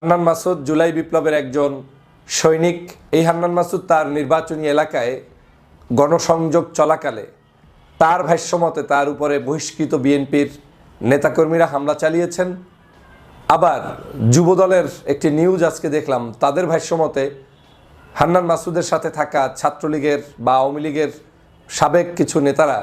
হান্নান মাসুদ জুলাই বিপ্লবের একজন সৈনিক। এই হান্নান মাসুদ তার নির্বাচনী এলাকায় গণসংযোগ চলাকালে তার ভাষ্যমতে তার উপরে বহিষ্কৃত বিএনপির নেতাকর্মীরা হামলা চালিয়েছেন। আবার যুবদলের একটি নিউজ আজকে দেখলাম, তাদের ভাষ্যমতে হান্নান মাসুদের সাথে থাকা ছাত্রলীগের বা আওয়ামী লীগের সাবেক কিছু নেতারা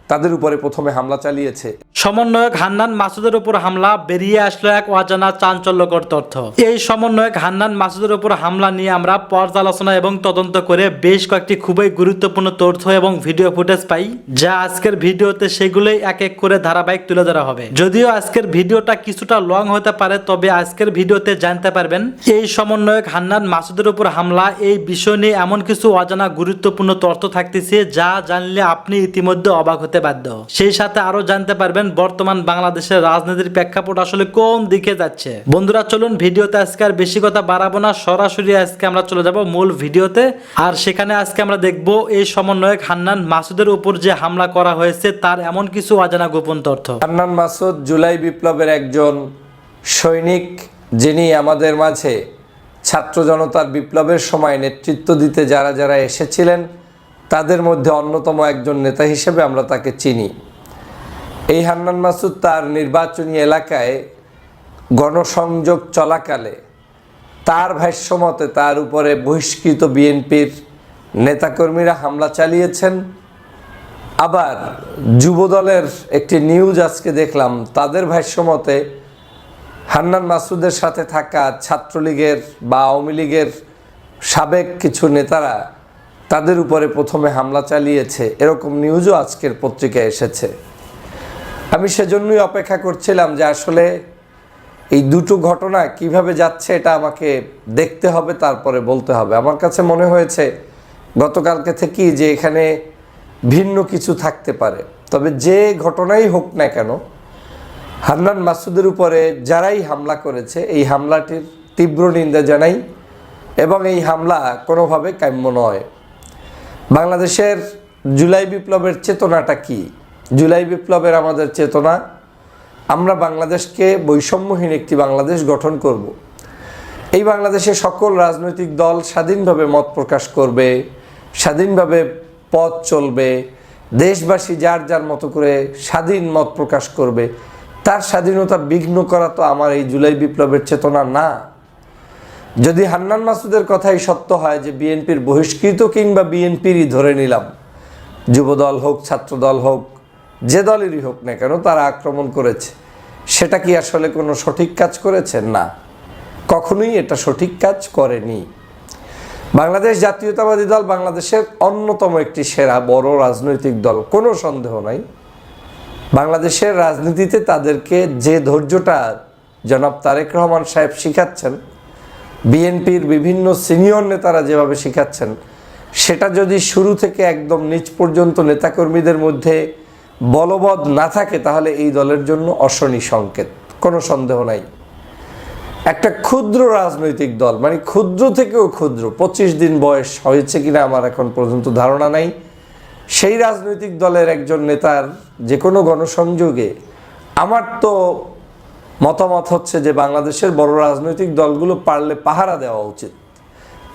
তাদের উপরে প্রথমে হামলা চালিয়েছে। সমন্বয়ক হান্নান মাসুদের উপর হামলা, বেরিয়ে আসলো এক অজানা চাঞ্চল্যকর তথ্য। এই সমন্বয়ক হান্নান মাসুদের উপর হামলা নিয়ে আমরা পর্যালোচনা এবং তদন্ত করে বেশ কয়েকটি খুবই গুরুত্বপূর্ণ তথ্য এবং ভিডিও ফুটেজ পাই, যা আজকের ভিডিওতে সেগুলোই এক এক করে ধারাবাহিক তুলে ধরা হবে। যদিও আজকের ভিডিওটা কিছুটা লং হতে পারে, তবে আজকের ভিডিওতে জানতে পারবেন এই সমন্বয়ক হান্নান মাসুদের উপর হামলা, এই বিষয় নিয়ে এমন কিছু অজানা গুরুত্বপূর্ণ তথ্য থাকতেছে যা জানলে আপনি ইতিমধ্যে অবাক হতে বাধ্য। সেই সাথে আরো জানতে পারবেন বর্তমান বাংলাদেশের রাজনীতির প্রেক্ষাপট আসলে কোন দিকে যাচ্ছে। বন্ধুরা চলুন ভিডিওতে আজকে আর বেশি কথা বাড়াবো না, সরাসরি আজকে আমরা চলে যাব মূল ভিডিওতে। আর সেখানে আজকে আমরা দেখব এই সমন্বয়ক হান্নান মাসুদের উপর যে হামলা করা হয়েছে তার এমন কিছু অজানা গোপন তথ্য। হান্নান মাসুদ জুলাই বিপ্লবের একজন সৈনিক, যিনি আমাদের মাঝে ছাত্র জনতার বিপ্লবের সময় নেতৃত্ব দিতে যারা যারা এসেছিলেন তাদের মধ্যে অন্যতম একজন নেতা হিসেবে আমরা তাকে চিনি। এই হান্নান মাসুদ তার নির্বাচনী এলাকায় গণসংযোগ চলাকালে তার ভাষ্যমতে তার উপরে বহিষ্কৃত বিএনপির নেতাকর্মীরা হামলা চালিয়েছেন। আবার যুবদলের একটি নিউজ আজকে দেখলাম, তাদের ভাষ্যমতে হান্নান মাসুদের সাথে থাকা ছাত্রলীগের বা আওয়ামী লীগের সাবেক কিছু নেতারা তাদের উপরে প্রথমে হামলা চালিয়েছে, এরকম নিউজও আজকের পত্রিকায় এসেছে। আমি সেজন্যই অপেক্ষা করছিলাম যে আসলে এই দুটো ঘটনা কিভাবে যাচ্ছে এটা আমাকে দেখতে হবে, তারপরে বলতে হবে। আমার কাছে মনে হয়েছে গতকালকে থেকেই যে এখানে ভিন্ন কিছু থাকতে পারে। তবে যে ঘটনাই হোক না কেন, হান্নান মাসুদের উপরে যারাই হামলা করেছে এই হামলাটির তীব্র নিন্দা জানাই, এবং এই হামলা কোনোভাবে কাম্য নয়। বাংলাদেশের জুলাই বিপ্লবের চেতনাটা কি? জুলাই বিপ্লবের আমাদের চেতনা, আমরা বাংলাদেশকে বৈষম্যহীন একটি বাংলাদেশ গঠন করব। এই বাংলাদেশে সকল রাজনৈতিক দল স্বাধীনভাবে মত প্রকাশ করবে, স্বাধীনভাবে পথ চলবে, দেশবাসী যার যার মতো করে স্বাধীন মত প্রকাশ করবে। তার স্বাধীনতা বিঘ্ন করা তো আমার এই জুলাই বিপ্লবের চেতনা না। যদি হান্নান মাসুদের কথাই সত্য হয় যে বিএনপির বহিষ্কৃত কিংবা বিএনপিরই ধরে নিলাম, যুবদল হোক ছাত্রদল হোক যে দলেরই হোক না কেন তারা আক্রমণ করেছে, সেটা কি আসলে কোনো সঠিক কাজ করেছে? না, কখনোই এটা সঠিক কাজ করেনি। বাংলাদেশ জাতীয়তাবাদী দল বাংলাদেশের অন্যতম একটি সেরা বড় রাজনৈতিক দল, কোনো সন্দেহ নাই। বাংলাদেশের রাজনীতিতে তাদেরকে যে ধৈর্যটা জনাব তারেক রহমান সাহেব শিখাচ্ছেন, বিএনপির বিভিন্ন সিনিয়র নেতারা যেভাবে শিখাচ্ছেন, সেটা যদি শুরু থেকে একদম নিচ পর্যন্ত নেতাকর্মীদের মধ্যে বলবৎ না থাকে তাহলে এই দলের জন্য অশনি সংকেত, কোনো সন্দেহ নাই। একটা ক্ষুদ্র রাজনৈতিক দল, মানে ক্ষুদ্র থেকেও ক্ষুদ্র, 25 দিন বয়স হয়েছে কিনা আমার এখন পর্যন্ত ধারণা নাই, সেই রাজনৈতিক দলের একজন নেতার যে কোনো গণসংযোগে আমার তো মতামত হচ্ছে যে বাংলাদেশের বড় রাজনৈতিক দলগুলো পারলে পাহারা দেওয়া উচিত,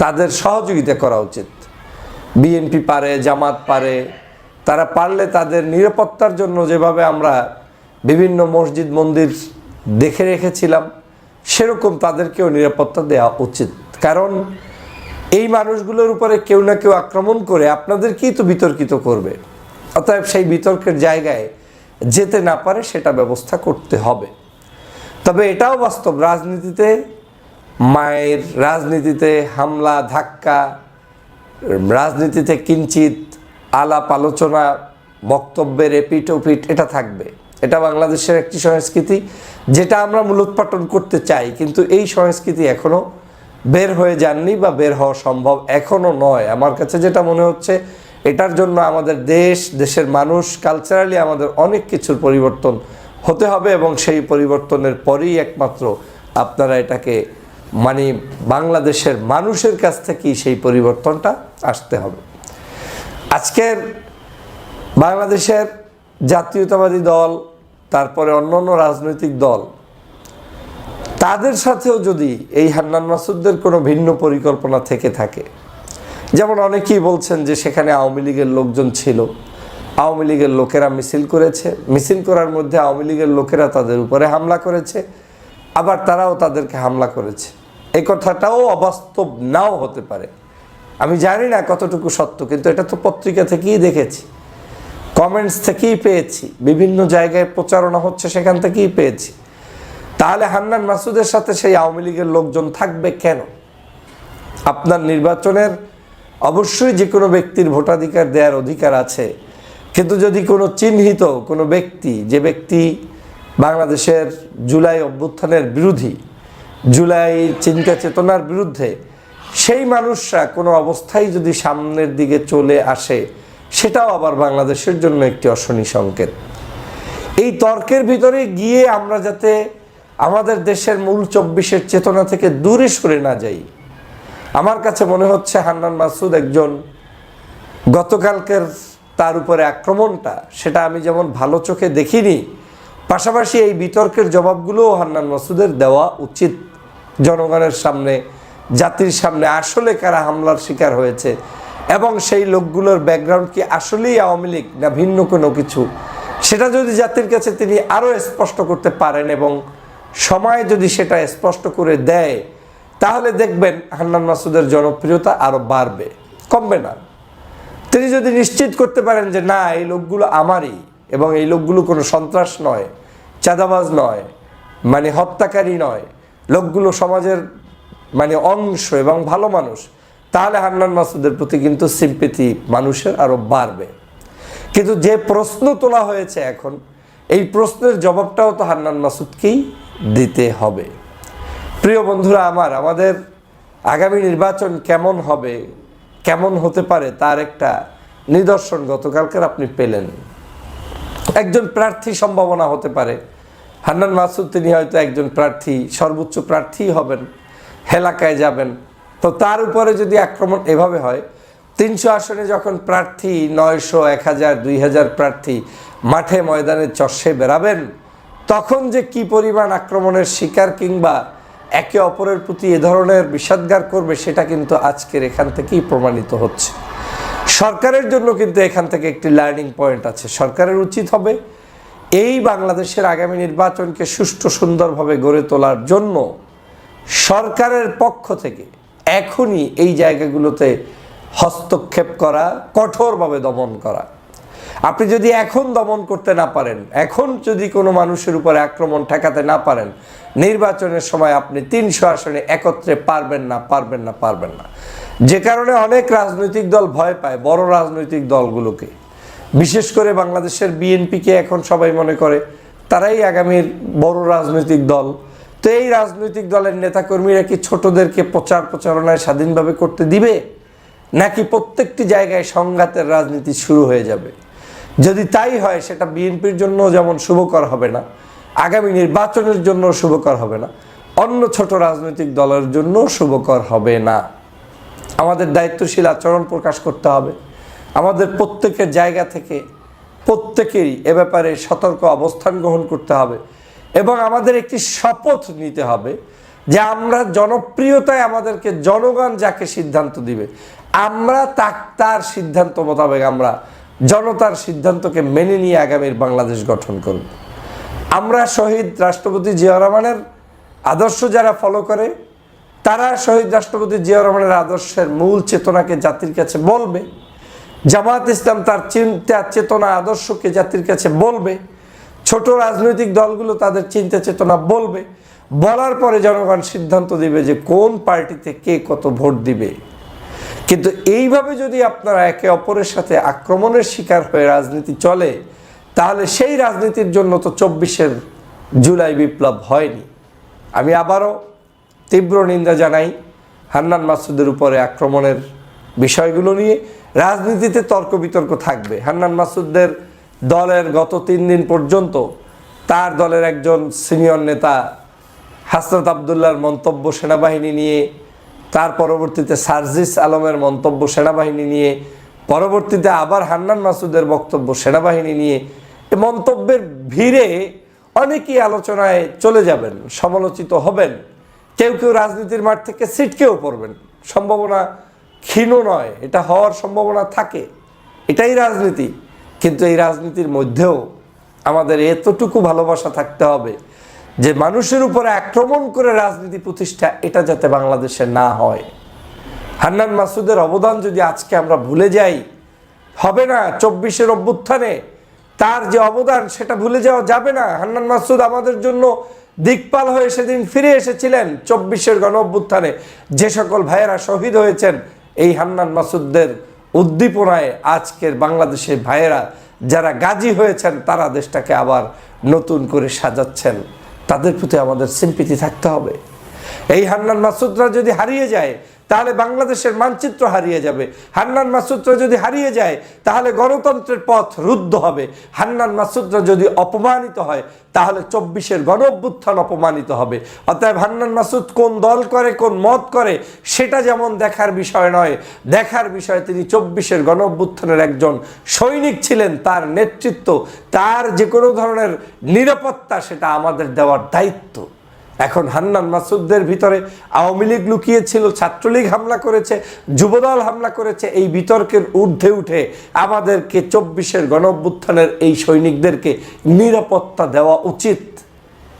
তাদের সহযোগিতা করা উচিত। বিএনপি পারে, জামাত পারে, তারা পারলে তাদের নিরাপত্তার জন্য যেভাবে আমরা বিভিন্ন মসজিদ মন্দির দেখে রেখেছিলাম সেরকম তাদেরকেও নিরাপত্তা দেওয়া উচিত। কারণ এই মানুষগুলোর উপরে কেউ না কেউ আক্রমণ করে আপনাদেরকেই তো বিতর্কিত করবে, অতএব সেই বিতর্কের জায়গায় যেতে না পারে সেটা ব্যবস্থা করতে হবে। তবে এটাও বাস্তব, রাজনীতিতে মায়ের, রাজনীতিতে হামলা ধাক্কা, রাজনীতিতে কিঞ্চিত আলাপ আলোচনা, বক্তব্যের এপিট ওপিট এটা থাকবে। এটা বাংলাদেশের একটি সংস্কৃতি যেটা আমরা মূলোৎপাটন করতে চাই, কিন্তু এই সংস্কৃতি এখনও বের হয়ে যাননি বা বের হওয়া সম্ভব এখনও নয়। আমার কাছে যেটা মনে হচ্ছে, এটার জন্য আমাদের দেশের মানুষ, কালচারালি আমাদের অনেক কিছুর পরিবর্তন হতে হবে, এবং সেই পরিবর্তনের পরেই একমাত্র আপনারা এটাকে মানে বাংলাদেশের মানুষের কাছ থেকেই সেই পরিবর্তনটা আসতে হবে। আজকের বাংলাদেশের জাতীয়তাবাদী দল, তারপরে অন্যান্য রাজনৈতিক দল, তাদের সাথেও যদি এই হান্নান মাসুদদের কোনো ভিন্ন পরিকল্পনা থেকে থাকে, যেমন অনেকেই বলছেন যে সেখানে আওয়ামী লীগের লোকজন ছিল, আওয়ামী লীগের লোকেরা মিছিল করেছে, মিছিল করার মধ্যে আওয়ামী লীগের লোকেরা তাদের উপরে হামলা করেছে, আবার তারাও তাদেরকে হামলা করেছে, এই কথাটাও অবাস্তব নাও হতে পারে। আমি জানি না কতটুকু সত্য, কিন্তু এটা তো পত্রিকা থেকেই দেখেছি, কমেন্টস থেকেই পেয়েছি, বিভিন্ন জায়গায় প্রচারণা হচ্ছে সেখান থেকেই পেয়েছি। তাহলে হান্নান মাসুদের সাথে সেই আওয়ামী লীগের লোকজন থাকবে কেন? আপনার নির্বাচনের অবশ্যই যে কোনো ব্যক্তির ভোটাধিকার দেওয়ার অধিকার আছে, কিন্তু যদি কোনো চিহ্নিত কোনো ব্যক্তি, যে ব্যক্তি বাংলাদেশের জুলাই অভ্যুত্থানের বিরোধী, জুলাই চিন্তা চেতনার বিরুদ্ধে, সেই মানুষরা কোনো অবস্থায় যদি সামনের দিকে চলে আসে, সেটাও আবার বাংলাদেশের জন্য একটি অশনি সংকেত। এই তর্কের ভিতরে গিয়ে আমরা যাতে আমাদের দেশের মূল ২৪-এর চেতনা থেকে দূরে সরে না যাই। আমার কাছে মনে হচ্ছে হান্নান মাসুদ একজন, গতকালকের তার উপরে আক্রমণটা, সেটা আমি যেমন ভালো চোখে দেখিনি, পাশাপাশি এই বিতর্কের জবাবগুলোও হান্নান মাসুদের দেওয়া উচিত জনগণের সামনে, জাতির সামনে। আসলে কারা হামলার শিকার হয়েছে এবং সেই লোকগুলোর ব্যাকগ্রাউন্ড কি আসলেই আওয়ামী লীগ না ভিন্ন কোনো কিছু, সেটা যদি জাতির কাছে তিনি আরও স্পষ্ট করতে পারেন এবং সময় যদি সেটা স্পষ্ট করে দেয়, তাহলে দেখবেন হান্নান মাসুদের জনপ্রিয়তা আরও বাড়বে, কমবে না। তিনি যদি নিশ্চিত করতে পারেন যে না, এই লোকগুলো আমারই এবং এই লোকগুলো কোনো সন্ত্রাস নয়, চাঁদাবাজ নয়, মানে হত্যাকারী নয়, লোকগুলো সমাজের মানে অংশ এবং ভালো মানুষ, তাহলে হান্নান মাসুদের প্রতি কিন্তু সিম্পেথি মানুষের আরও বাড়বে। কিন্তু যে প্রশ্ন তোলা হয়েছে এখন, এই প্রশ্নের জবাবটাও তো হান্নান মাসুদকেই দিতে হবে। প্রিয় বন্ধুরা আমার, আমাদের আগামী নির্বাচন কেমন হবে, কেমন হতে পারে, তার একটা নিদর্শন গতকালকের আপনি পেলেন। একজন প্রার্থী সম্ভাবনা হতে পারে হান্নান মাসুদ, তিনি হয়তো একজন প্রার্থী, সর্বোচ্চ প্রার্থী হবেন, এলাকায় যাবেন, তো তার উপরে যদি আক্রমণ এভাবে হয়, ৩০০ আসনে যখন প্রার্থী ৯০০, ১০০০, ২০০০ প্রার্থী মাঠে ময়দানে চষে বেড়াবেন, তখন যে কি পরিমাণ আক্রমণের শিকার কিংবা একে অপরের প্রতি এ ধরনের বিষাদগার করবে, সেটা কিন্তু আজকের এখান থেকেই প্রমাণিত হচ্ছে। সরকারের জন্য কিন্তু এখান থেকে একটি লার্নিং পয়েন্ট আছে। সরকারের উচিত হবে এই বাংলাদেশের আগামী নির্বাচনকে সুষ্ঠু সুন্দরভাবে গড়ে তোলার জন্য সরকারের পক্ষ থেকে এখনই এই জায়গাগুলোতে হস্তক্ষেপ করা, কঠোরভাবে দমন করা। আপনি যদি এখন দমন করতে না পারেন, এখন যদি কোনো মানুষের উপরে আক্রমণ ঠেকাতে না পারেন, নির্বাচনের সময় আপনি ৩০০ আসনে একত্রে পারবেন না। যে কারণে অনেক রাজনৈতিক দল ভয় পায় বড় রাজনৈতিক দলগুলোকে, বিশেষ করে বাংলাদেশের বিএনপিকে এখন সবাই মনে করে তারাই আগামীর বড় রাজনৈতিক দল। তো এই রাজনৈতিক দলের নেতাকর্মীরা কি ছোটদেরকে প্রচারণায় স্বাধীনভাবে করতে দিবে, নাকি প্রত্যেকটি জায়গায় সংঘাতের রাজনীতি শুরু হয়ে যাবে? যদি তাই হয়, সেটা বিএনপির জন্য যেমন শুভকর হবে না, আগামী নির্বাচনের জন্য শুভকর হবে না, অন্য ছোট রাজনৈতিক দলের জন্য শুভকর হবে না। আমাদের দায়িত্বশীল আচরণ প্রকাশ করতে হবে। আমাদের প্রত্যেকের জায়গা থেকে প্রত্যেকেরই এ ব্যাপারে সতর্ক অবস্থান গ্রহণ করতে হবে এবং আমাদের একটি শপথ নিতে হবে যে আমরা জনপ্রিয়তায় আমাদেরকে জনগণ যাকে সিদ্ধান্ত দিবে, আমরা তার সিদ্ধান্ত মোতাবেক আমরা জনতার সিদ্ধান্তকে মেনে নিয়ে আগামীর বাংলাদেশ গঠন করব। আমরা শহীদ রাষ্ট্রপতি জিয়া রহমানের আদর্শ যারা ফলো করে, তারা শহীদ রাষ্ট্রপতি জিয়া রহমানের আদর্শের মূল চেতনাকে জাতির কাছে বলবে। জামায়াত ইসলাম তার চিন্তা চেতনা আদর্শকে জাতির কাছে বলবে। ছোট রাজনৈতিক দলগুলো তাদের চিন্তা চেতনা বলবে। বলার পরে জনগণ সিদ্ধান্ত দিবে যে কোন পার্টিতে কে কত ভোট দিবে। কিন্তু এইভাবে যদি আপনারা একে অপরের সাথে আক্রমণের শিকার হয়ে রাজনীতি চলে, তাহলে সেই রাজনীতির জন্য তো ২৪-এর জুলাই বিপ্লব হয়নি। আমি আবারও তীব্র নিন্দা জানাই হান্নান মাসুদের উপরে আক্রমণের বিষয়গুলো নিয়ে। রাজনীতিতে তর্ক বিতর্ক থাকবে। হান্নান মাসুদের দলের গত ৩ দিন পর্যন্ত তার দলের একজন সিনিয়র নেতা হাসনাত আবদুল্লাহর মন্তব্য সেনাবাহিনী নিয়ে, তার পরবর্তীতে সার্জিস আলমের মন্তব্য সেনাবাহিনী নিয়ে, পরবর্তীতে আবার হান্নান মাসুদের বক্তব্য সেনাবাহিনী নিয়ে, এই মন্তব্যের ভিড়ে অনেকেই আলোচনায় চলে যাবেন, সমালোচিত হবেন, কেউ কেউ রাজনীতির মাঠ থেকে ছিটকেও পড়বেন। সম্ভাবনা ক্ষীণ নয়, এটা হওয়ার সম্ভাবনা থাকে, এটাই রাজনীতি। কিন্তু এই রাজনীতির মধ্যেও আমাদের এতটুকু ভালোবাসা থাকতে হবে যে মানুষের উপরে আক্রমণ করে রাজনীতি প্রতিষ্ঠা, এটা যাতে বাংলাদেশে না হয়। হান্নান মাসুদের অবদান যদি আজকে আমরা ভুলে যাই, হবে না। 24-এর অভ্যুত্থানে তার যে অবদান সেটা ভুলে যাওয়া যাবে না। হান্নান মাসুদ আমাদের জন্য দিকপাল হয়ে সেদিন ফিরে এসেছিলেন। 24-এর গণ অভ্যুত্থানে যে সকল ভাইয়েরা শহীদ হয়েছেন, এই হান্নান মাসুদদের উদ্দীপনায় আজকের বাংলাদেশের ভাইয়েরা যারা গাজী হয়েছেন, তারা দেশটাকে আবার নতুন করে সাজাচ্ছেন। তাদের প্রতি আমাদের সিম্পিতি থাকতে হবে। এই হান্নান মাসুদরা যদি হারিয়ে যায়, তাহলে বাংলাদেশের মানচিত্র হারিয়ে যাবে। হান্নান মাসুদরা যদি হারিয়ে যায়, তাহলে গণতন্ত্রের পথ রুদ্ধ হবে। হান্নান মাসুদরা যদি অপমানিত হয়, তাহলে 24-এর গণ অভ্যুত্থান অপমানিত হবে। অতএব হান্নান মাসুদ কোন দল করে, কোন মত করে, সেটা যেমন দেখার বিষয় নয়, দেখার বিষয় তিনি 24-এর গণ অভ্যুত্থানের একজন সৈনিক ছিলেন। তার নেতৃত্ব, তার যে কোনো ধরনের নিরাপত্তা, সেটা আমাদের দেওয়ার দায়িত্ব। এখন হান্নান মাসুদদের ভিতরে আওয়ামী লীগ লুকিয়েছিল, ছাত্রলীগ হামলা করেছে, যুবদল হামলা করেছে, এই বিতর্কের ঊর্ধ্বে উঠে আমাদেরকে 24-এর গণ অভ্যুত্থানের এই সৈনিকদেরকে নিরাপত্তা দেওয়া উচিত।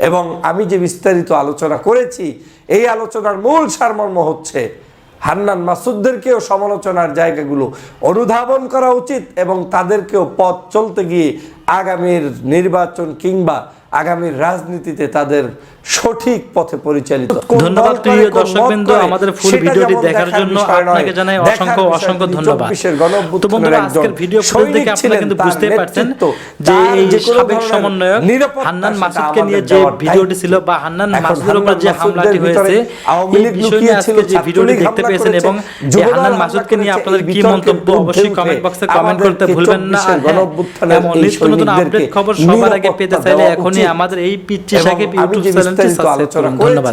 এবং আমি যে বিস্তারিত আলোচনা করেছি, এই আলোচনার মূল সারমর্ম হচ্ছে হান্নান মাসুদদেরকেও সমালোচনার জায়গাগুলো অনুধাবন করা উচিত এবং তাদেরকেও পথ চলতে গিয়ে আগামীর নির্বাচন কিংবা আগামীর রাজনীতিতে তাদের সঠিক পথে পরিচালিত। ধন্যবাদ প্রিয় দর্শকবৃন্দ, আমাদের ফুল ভিডিওটি দেখার জন্য আপনাকে জানাই অসংখ্য অসংখ্য ধন্যবাদ। তো বন্ধুরা, আজকের ভিডিও ফুটেজ দেখে আপনারা কিন্তু বুঝতে পারছেন যে এই সাবেক সমন্বয়ক হান্নান মাসুদকে নিয়ে যে ভিডিওটি ছিল বা হান্নান মাসুদের উপর যে হামলাটি হয়েছে, এই বিষয় নিয়ে আজকে যে ভিডিওটি দেখতে পেয়েছেন এবং এই হান্নান মাসুদকে নিয়ে আপনাদের কি মন্তব্য অবশ্যই কমেন্ট বক্সে কমেন্ট করতে ভুলবেন না। এমন নিত্য নতুন আপডেট খবর সবার আগে পেতে চাইলে এখনই আমাদের এই পিচ্চি সাকিব ইউটিউব চ্যানেলটি সাবস্ক্রাইব করুন। ধন্যবাদ।